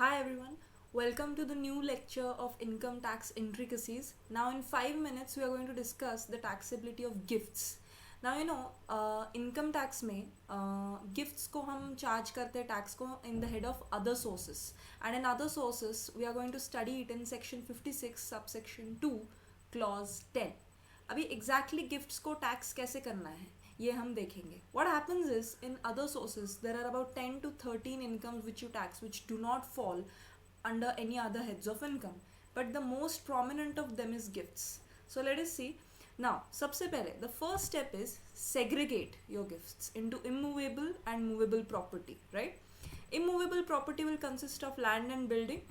Hi everyone, welcome to the new lecture of income tax intricacies. Now, in 5 minutes, we are going to discuss the taxability of gifts. Now, income tax में gifts को हम charge करते हैं tax को in the head of other sources. And in other sources, we are going to study it in section 56, subsection 2, clause 10. अभी exactly gifts को tax कैसे करना है ये हम देखेंगे. What happens is in other sources there are about 10 to 13 incomes which you tax which do not fall under any other heads of income, but the most prominent of them is gifts. So let us see. Now सबसे पहले the first step is segregate your gifts into immovable and movable property, right? Immovable property will consist of land and building,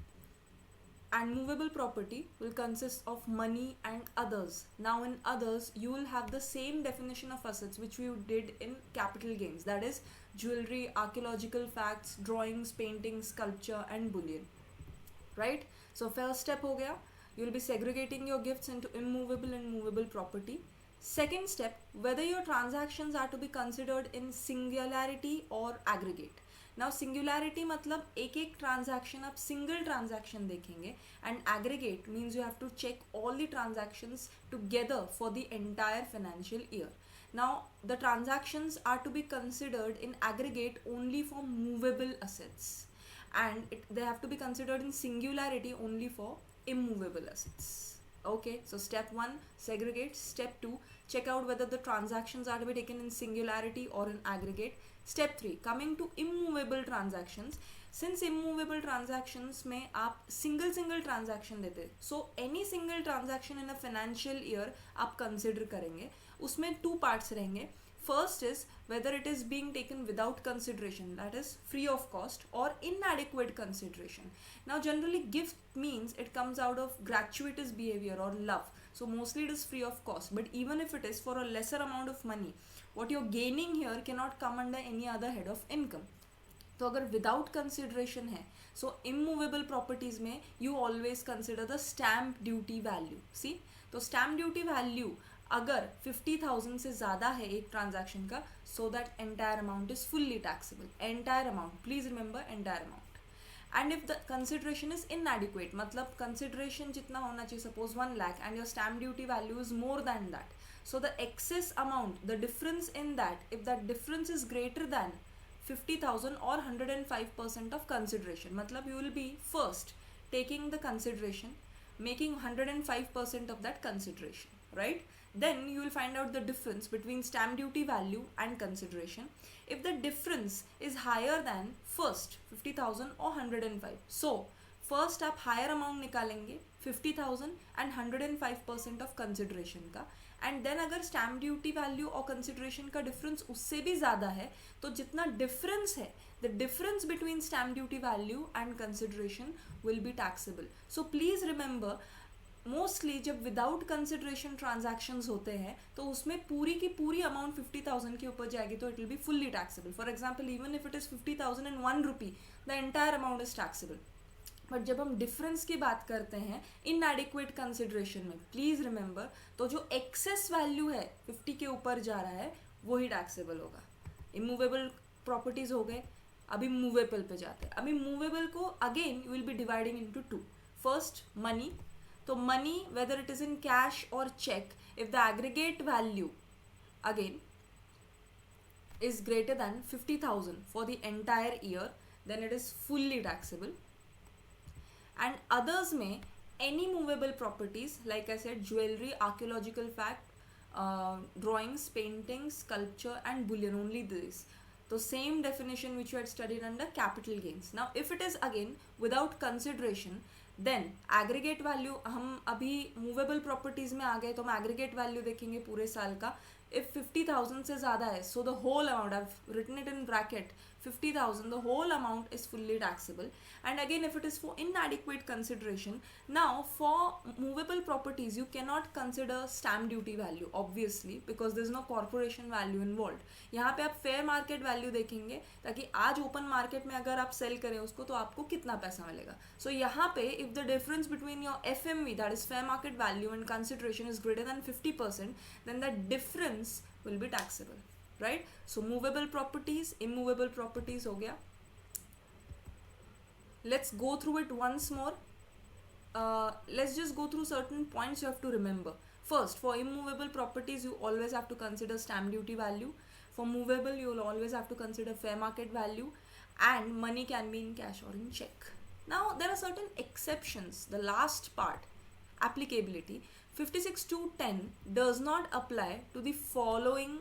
and movable property will consist of money and others. Now in others you will have the same definition of assets which we did in capital gains, that is jewelry, archaeological facts, drawings, paintings, sculpture and bullion, right? So first step ho gaya, you will be segregating your gifts into immovable and movable property. Second step, whether your transactions are to be considered in singularity or aggregate. Now singularity मतलब एक एक transaction आप single transaction देखेंगे, and aggregate means you have to check all the transactions together for the entire financial year. Now the transactions are to be considered in aggregate only for movable assets, and they have to be considered in singularity only for immovable assets. Okay, so step 1, segregate. Step 2, check out whether the transactions are to be taken in singularity or in aggregate. Step 3, coming to immovable transactions. Since immovable transactions में आप single transaction देते, so any single transaction in a financial year आप consider करेंगे. उसमें 2 parts रहेंगे. First is whether it is being taken without consideration, that is free of cost, or inadequate consideration. Now generally gift means it comes out of gratuitous behavior or love, so mostly it is free of cost. But even if it is for a lesser amount of money, what you're gaining here cannot come under any other head of income. तो अगर without consideration है, so immovable properties में you always consider the stamp duty value. See, तो stamp duty value अगर 50,000 से ज़्यादा है एक ट्रांजैक्शन का, so that entire amount is fully taxable. Entire amount, please remember entire amount. And if the consideration is इनएडिक्वेट, मतलब consideration जितना होना चाहिए, suppose 1 lakh and your stamp duty value is more than that, so the excess amount, the difference in that, if that difference is greater than 50,000 or 105% of consideration, matlab you will be first taking the consideration, making 105% of that consideration, right? Then you will find out the difference between stamp duty value and consideration. If the difference is higher than first 50,000 or 105, so first आप higher amount निकालेंगे 50,000 and 105% of consideration का, and then अगर stamp duty value और consideration का difference उससे भी ज़्यादा है, तो जितना डिफरेंस है, the difference between stamp duty value and consideration will be taxable. So please remember, mostly जब विदाउट कंसिडरेशन ट्रांजैक्शंस होते हैं तो उसमें पूरी की पूरी अमाउंट 50,000 के ऊपर जाएगी, तो it will be fully taxable. For example, even if it is 50,001 rupee, the entire amount is taxable. But जब हम डिफरेंस की बात करते हैं इनएडिक्वेट कंसिडरेशन में, प्लीज़ रिमेंबर, तो जो एक्सेस वैल्यू है 50 के ऊपर जा रहा है वो ही टैक्सेबल होगा. इमूवेबल प्रॉपर्टीज हो गए, अभी मूवेबल पे जाते हैं. अभी मूवेबल को again you will be dividing into 2. First money, तो money whether it is in cash और cheque, if the aggregate value again is greater than 50,000 for the entire year, then it is fully taxable. And others में any movable properties, like I said, jewelry, archaeological fact, drawings, paintings, sculpture and bullion, only this. So same definition which you had studied under capital gains. Now if it is again without consideration, then aggregate value, हम अभी movable properties में आ गए तो हम aggregate value देखेंगे पूरे साल का. If 50,000 से ज़्यादा है, so the whole amount, I've written it in bracket, 50,000, the whole amount is fully taxable. And again, if it is for inadequate consideration, now for movable properties you cannot consider stamp duty value, obviously, because there is no corporation value involved. यहाँ पे आप fair market value देखेंगे ताकि आज open market में अगर आप sell करें उसको तो आपको कितना पैसा मिलेगा. So यहाँ पे if the difference between your FMV, that is fair market value, and consideration is greater than 50%, then that difference will be taxable, right? So movable properties, immovable properties हो गया. Let's go through it once more. Let's just go through certain points you have to remember. First, for immovable properties, you always have to consider stamp duty value. For movable, you will always have to consider fair market value, and money can be in cash or in check. Now, there are certain exceptions. The last part, applicability, 56(2)(10 does not apply to the following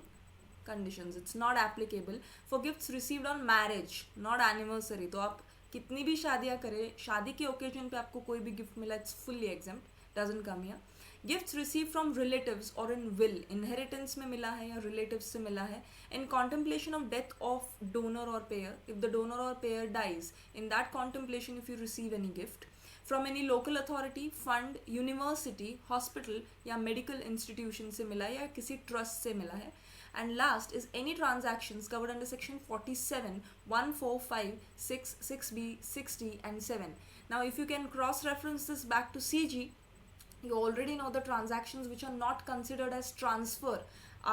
conditions. It's not applicable for gifts received on marriage, not anniversary. तो आप कितनी भी शादियाँ करें, शादी के occasion पे आपको कोई भी गिफ्ट मिला, it's fully exempt, doesn't come here. Gifts receive from relatives और इन विल, इनहेरिटेंस में मिला है या रिलेटिव्स से मिला है, in contemplation of death of donor और पेयर, इफ द डोनर और payer dies, in that contemplation if you receive any gift, from any local authority, fund, university, hospital या मेडिकल इंस्टीट्यूशन से मिला है या किसी ट्रस्ट से मिला है. And last is any transactions covered under section 47, 145, 6, 6b, 6d and 7. Now if you can cross reference this back to CG, you already know the transactions which are not considered as transfer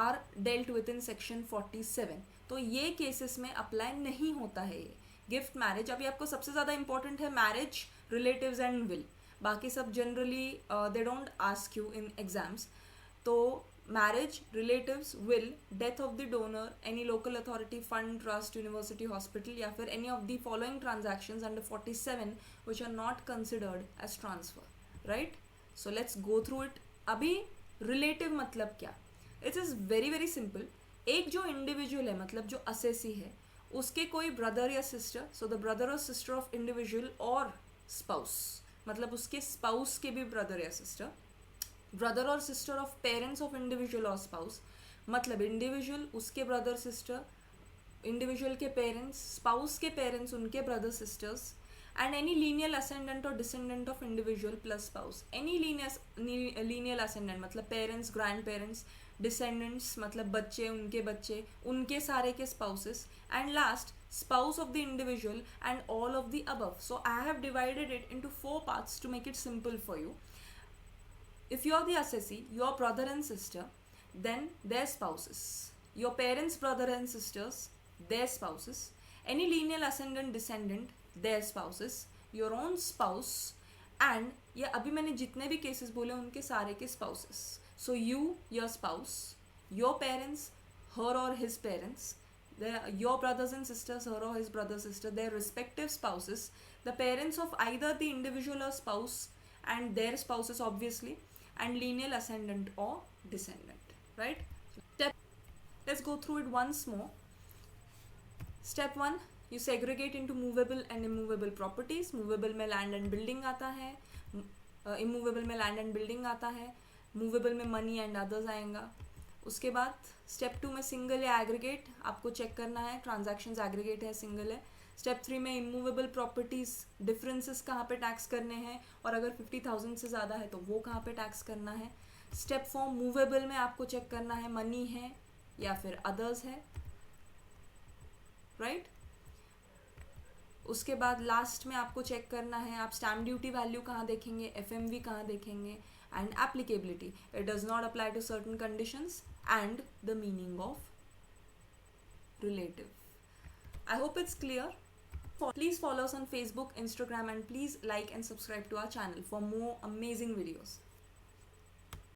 are dealt with in section 47. तो ये cases में apply नहीं होता है ये gift marriage. अभी आपको सबसे ज़्यादा important है marriage, relatives and will. बाकी सब generally they don't ask you in exams. तो marriage, relatives, will, death of the donor, any local authority, fund, trust, university, hospital या फिर any of the following transactions under 47 which are not considered as transfer, right? So let's go through it. अभी relative मतलब क्या? It is very very simple. एक जो individual है मतलब जो assessee है उसके कोई brother या sister, so the brother or sister of individual और spouse, मतलब उसके spouse के भी brother या sister, ब्रदर और sister of parents of individual और स्पाउस, मतलब इंडिविजुअल उसके ब्रदर सिस्टर, इंडिविजुअल के पेरेंट्स, स्पाउस के पेरेंट्स उनके brother sisters, and any lineal ascendant और descendant of individual plus spouse. Any lineal ascendant मतलब पेरेंट्स, ग्रैंड पेरेंट्स, डिसेंडेंट्स मतलब बच्चे, उनके सारे के spouses, and last spouse of the individual and all of the above. So I have divided it into 4 parts to make it simple for you. If you are the assessee, your brother and sister, then their spouses. Your parents' brother and sisters, their spouses. Any lineal ascendant descendant, their spouses. Your own spouse, and या अभी मैंने जितने भी cases बोले उनके सारे के spouses. So you, your spouse, your parents, her or his parents, your brothers and sisters, her or his brother sister, their respective spouses, the parents of either the individual or spouse and their spouses obviously, and lineal ascendant or descendant, right? Let's go through it once more. Step 1, you segregate into movable and immovable properties. movable में land and building आता है, immovable में land and building आता है, movable में money and others आएगा. उसके बाद step 2 में single या aggregate आपको check करना है, transactions aggregate है, single है. स्टेप 3 में इमूवेबल प्रॉपर्टीज डिफरेंसेस कहाँ पे टैक्स करने हैं, और अगर 50,000 से ज़्यादा है तो वो कहाँ पे टैक्स करना है. स्टेप 4 मूवेबल में आपको चेक करना है मनी है या फिर अदर्स है, राइट? उसके बाद लास्ट में आपको चेक करना है आप स्टैम्प ड्यूटी वैल्यू कहाँ देखेंगे, FMV कहाँ देखेंगे, and applicability, it does not apply to certain conditions, and the meaning of relative. I hope it's clear. Please follow us on Facebook, Instagram, and please like and subscribe to our channel for more amazing videos.